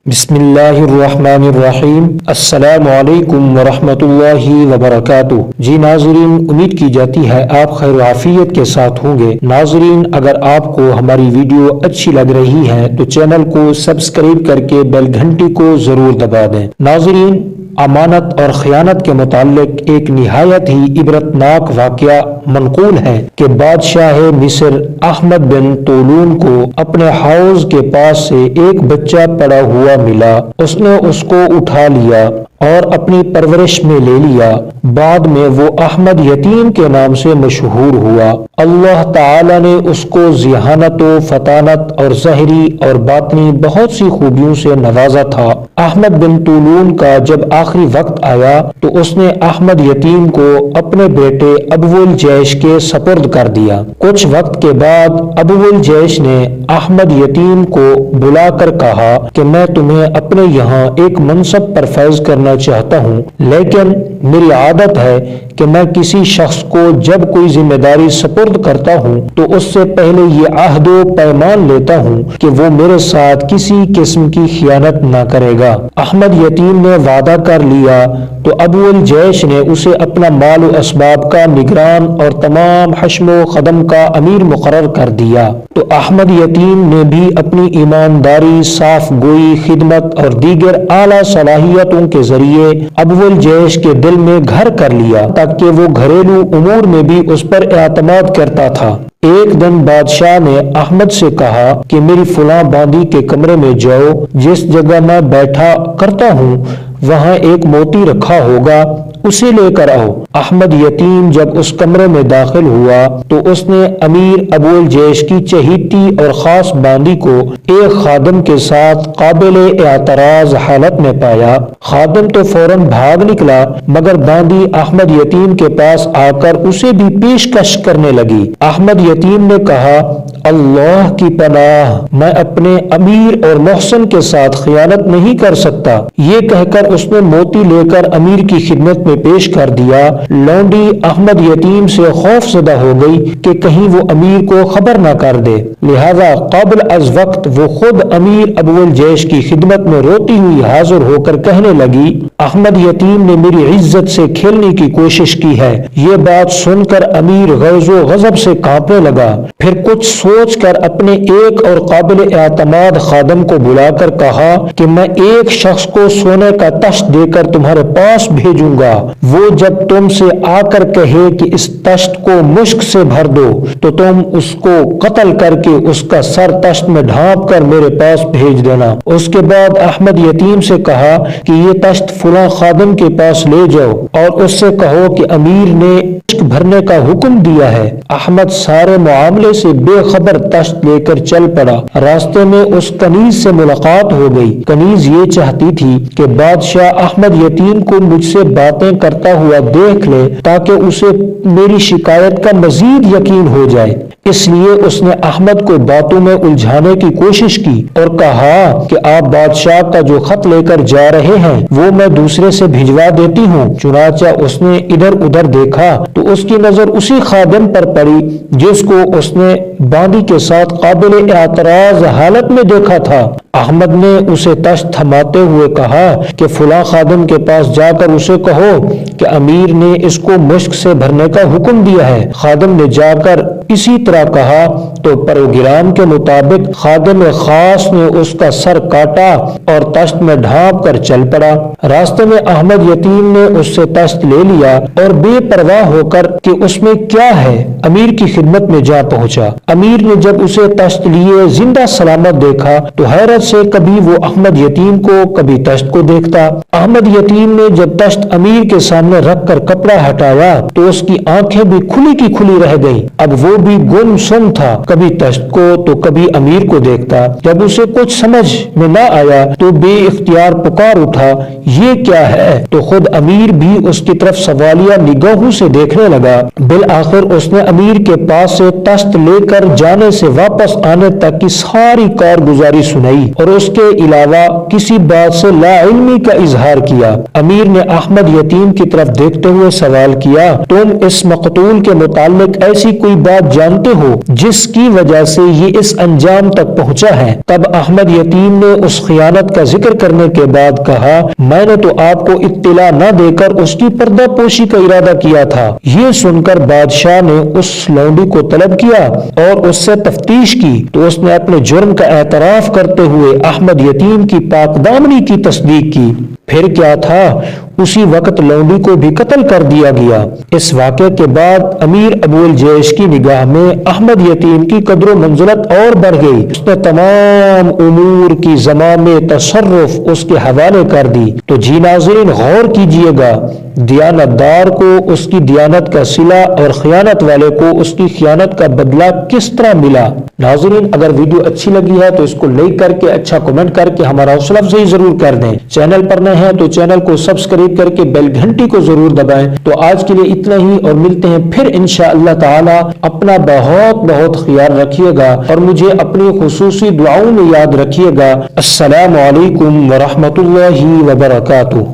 بسم اللہ الرحمن الرحیم۔ السلام علیکم ورحمۃ اللہ وبرکاتہ۔ جی ناظرین، امید کی جاتی ہے آپ خیر و عافیت کے ساتھ ہوں گے۔ ناظرین، اگر آپ کو ہماری ویڈیو اچھی لگ رہی ہے تو چینل کو سبسکرائب کر کے بیل گھنٹی کو ضرور دبا دیں۔ ناظرین، امانت اور خیانت کے متعلق ایک نہایت ہی عبرتناک واقعہ منقول ہے کہ بادشاہ مصر احمد بن طولون کو اپنے حوض کے پاس سے ایک بچہ پڑا ہوا ملا۔ اس نے اس کو اٹھا لیا اور اپنی پرورش میں لے لیا۔ بعد میں وہ احمد یتیم کے نام سے مشہور ہوا۔ اللہ تعالی نے اس کو ذہانت و فطانت اور ظاہری اور باطنی بہت سی خوبیوں سے نوازا تھا۔ احمد بن طولون کا جب آخری وقت آیا تو اس نے احمد یتیم کو اپنے بیٹے ابو الجیش کے سپرد کر دیا۔ کچھ وقت کے بعد ابو الجیش نے احمد یتیم کو بلا کر کہا کہ میں تمہیں اپنے یہاں ایک منصب پر فیض کرنا چاہتا ہوں، لیکن میری عادت ہے کہ میں کسی شخص کو جب کوئی ذمہ داری سپرد کرتا ہوں تو اس سے پہلے یہ عہد و پیمان لیتا ہوں کہ وہ میرے ساتھ کسی قسم کی خیانت نہ کرے گا۔ احمد یتیم نے وعدہ کر لیا تو ابو الجیش نے اسے اپنا مال و اسباب کا نگران اور تمام حشم و خدم کا امیر مقرر کر دیا۔ تو احمد یتیم نے بھی اپنی ایمانداری، صاف گوئی، خدمت اور دیگر اعلیٰ صلاحیتوں کے ذریعے ابو الجیش کے دل میں گھر کر لیا تاکہ وہ گھریلو امور میں بھی اس پر اعتماد کرتا تھا۔ ایک دن بادشاہ نے احمد سے کہا کہ میری فلاں باندی کے کمرے میں جاؤ، جس جگہ میں بیٹھا کرتا ہوں وہاں ایک موتی رکھا ہوگا، اسے لے کر آؤ۔ احمد یتیم جب اس کمرے میں داخل ہوا تو اس نے امیر ابو الجیش کی چہیتی اور خاص باندی کو ایک خادم کے ساتھ قابل اعتراض حالت میں پایا۔ خادم تو فوراً بھاگ نکلا مگر باندی احمد یتیم کے پاس آ کر اسے بھی پیشکش کرنے لگی۔ احمد یتیم نے کہا، اللہ کی پناہ، میں اپنے امیر اور محسن کے ساتھ خیانت نہیں کر سکتا۔ یہ کہہ کر اس نے موتی لے کر امیر کی خدمت میں پیش کر دیا۔ لونڈی احمد یتیم سے خوف زدہ ہو گئی کہ کہیں وہ امیر کو خبر نہ کر دے، لہذا قبل از وقت وہ خود امیر ابو الجیش کی خدمت میں روتی ہوئی حاضر ہو کر کہنے لگی، احمد یتیم نے میری عزت سے کھیلنے کی کوشش کی ہے۔ یہ بات سن کر امیر غیظ و غضب سے کانپنے لگا، پھر کچھ سوچ کر اپنے ایک اور قابل اعتماد خادم کو بلا کر کہا کہ میں ایک شخص کو سونے کا تشت دے کر تمہارے پاس بھیجوں گا، وہ جب تم سے آ کر کہے کہ اس تشت کو مشک سے بھر دو تو تم اس کو قتل کر کے اس کا سر تشت میں ڈھانپ کر میرے پاس بھیج دینا۔ اس کے بعد احمد یتیم سے کہا کہ یہ تشت فلاں خادم کے پاس لے جاؤ اور اس سے کہو کہ امیر نے مشک بھرنے کا حکم دیا ہے۔ احمد سارے معاملے سے بے خبر تشت لے کر چل پڑا۔ راستے میں اس کنیز سے ملاقات ہو گئی۔ کنیز یہ چاہتی تھی کہ بادشاہ احمد یتیم کو مجھ سے باتیں کرتا ہوا دیکھ لے تاکہ اسے میری شکایت کا مزید یقین ہو جائے، اس لیے اس نے احمد کو باتوں میں الجھانے کی کوشش کی اور کہا کہ آپ بادشاہ کا جو خط لے کر جا رہے ہیں وہ میں دوسرے سے بھجوا دیتی ہوں۔ چنانچہ اس نے ادھر ادھر دیکھا تو اس کی نظر اسی خادم پر پڑی جس کو اس نے باندی کے ساتھ قابل اعتراض حالت میں دیکھا تھا۔ احمد نے اسے تشت تھماتے ہوئے کہا کہ فلاں خادم کے پاس جا کر اسے کہو کہ امیر نے اس کو مشک سے بھرنے کا حکم دیا ہے۔ خادم نے جا کر اسی طرح کہا تو پروگرام کے مطابق خادم خاص نے اس کا سر کاٹا اور تشت میں ڈھانپ کر چل پڑا۔ راستے میں احمد یتیم نے اس سے تشت لے لیا اور بے پرواہ ہو کر کہ اس میں کیا ہے امیر کی خدمت میں جا پہنچا۔ امیر نے جب اسے تشت لیے زندہ سلامت دیکھا تو حیرت سے کبھی وہ احمد یتیم کو کبھی تشت کو دیکھتا۔ احمد یتیم نے جب تشت امیر کے سامنے رکھ کر کپڑا ہٹایا تو اس کی آنکھیں بھی کھلی کی کھلی رہ گئیں۔ اب وہ بھی گم سم تھا، کبھی تشت کو تو کبھی امیر کو دیکھتا۔ جب اسے کچھ سمجھ میں نہ آیا تو بے اختیار پکار اٹھا، یہ کیا ہے؟ تو خود امیر بھی اس کی طرف سوالیہ نگاہوں سے دیکھنے لگا۔ بالآخر اس نے امیر کے پاس سے تشت لے کر جانے سے واپس آنے تک کی ساری کارگزاری سنائی اور اس کے علاوہ کسی بات سے لا علمی کا اظہار کیا۔ امیر نے احمد یتیم کی طرف دیکھتے ہوئے سوال کیا، تم اس مقتول کے متعلق ایسی کوئی بات بات جانتے ہو جس کی وجہ سے یہ اس انجام تک پہنچا ہے؟ تب احمد یتیم نے اس خیانت کا ذکر کرنے کے بعد کہا، میں نے تو آپ کو اطلاع نہ دے کر اس کی پردہ پوشی کا ارادہ کیا تھا۔ یہ سن کر بادشاہ نے اس لونڈی کو طلب کیا اور اس سے تفتیش کی تو اس نے اپنے جرم کا اعتراف کرتے ہوئے احمد یتیم کی پاک دامنی کی تصدیق کی۔ پھر کیا تھا، اسی وقت لونڈی کو بھی قتل کر دیا گیا۔ اس واقعے کے بعد امیر ابو الجیش کی نگاہ میں احمد یتیم کی قدر و منزلت اور بڑھ گئی۔ اس نے تمام امور کی زمام تصرف اس کے حوالے کر دی۔ تو جی ناظرین غور کیجئے گا، دیانت دار کو اس کی دیانت کا صلہ اور خیانت والے کو اس کی خیانت کا بدلہ کس طرح ملا۔ ناظرین اگر ویڈیو اچھی لگی ہے تو اس کو لائک کر کے اچھا کمنٹ کر کے ہمارا حوصلہ افزائی ضرور کر دیں۔ چینل پر نئے ہیں تو چینل کو سبسکرائب کر کے بیل گھنٹی کو ضرور دبائیں۔ تو آج کے لیے اتنا ہی، اور ملتے ہیں پھر انشاءاللہ تعالی۔ اپنا بہت بہت خیال رکھیے گا اور مجھے اپنی خصوصی دعاؤں میں یاد رکھیے گا۔ السلام علیکم ورحمۃ اللہ وبرکاتہ۔